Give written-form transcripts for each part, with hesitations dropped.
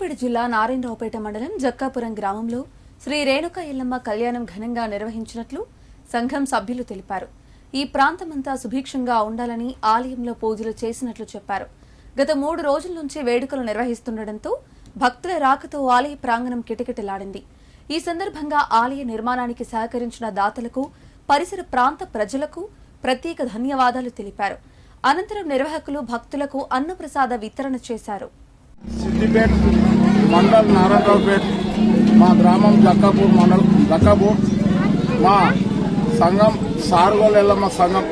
సూర్యాపేట జిల్లా నారాయణరావుపేట మండలం జక్కాపురం గ్రామంలో శ్రీ రేణుక ఎల్లమ్మ కళ్యాణం ఘనంగా నిర్వహించినట్లు సంఘం సభ్యులు తెలిపారు. ఈ ప్రాంతమంతా సుభిక్షంగా ఉండాలని ఆలయంలో పూజలు చేసినట్లు చెప్పారు. గత 3 రోజుల నుంచి వేడుకలు నిర్వహిస్తుండటంతో భక్తుల రాకతో ఆలయ ప్రాంగణం కిటకిటలాడింది. ఈ సందర్భంగా ఆలయ నిర్మాణానికి సహకరించిన దాతలకు, పరిసర ప్రాంత ప్రజలకు ప్రత్యేక ధన్యవాదాలు తెలిపారు. అనంతరం నిర్వాహకులు భక్తులకు అన్నప్రసాద వితరణ చేశారు. సిద్దిపేట మండల్ నారాయణరావుపేట మా గ్రామం జక్కాపూర్ మండల్ జక్కాపూర్ మా సంఘం సార్గోల్ ఎల్లమ్మ సంఘం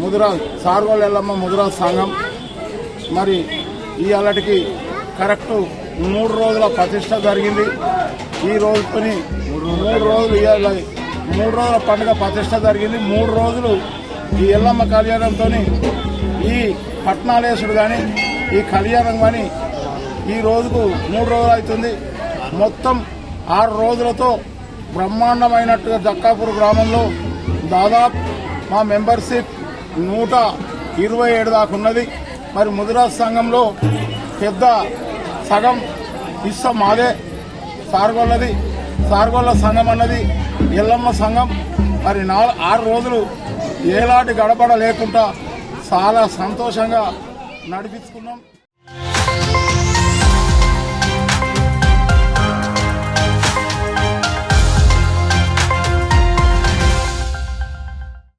ముదిరాజ్ సార్గోల్ ఎల్లమ్మ ముదిరాజ్ సంఘం మరి ఈ అలటికి కరెక్ట్ 3 రోజుల ప్రతిష్ట జరిగింది. ఈ రోజుని 3 రోజులు 3 రోజుల పండుగ ప్రతిష్ట జరిగింది. 3 రోజులు ఈ ఎల్లమ్మ కళ్యాణంతో ఈ పట్నాలేసుడు కానీ ఈ కళ్యాణం కానీ ఈ రోజుకు 3 రోజులు అవుతుంది. మొత్తం 6 రోజులతో బ్రహ్మాండమైనట్టుగా జక్కాపూర్ గ్రామంలో దాదాపు మా మెంబర్షిప్ 127 దాకా ఉన్నది. మరి ముదిరాజ్ సంఘంలో పెద్ద సగం హిస్స మాదే, సార్గోళ్ళ సంఘం అన్నది ఎల్లమ్మ సంఘం. మరి 6 రోజులు ఏలాంటి గడబడ లేకుండా చాలా సంతోషంగా నడిపించుకున్నాం.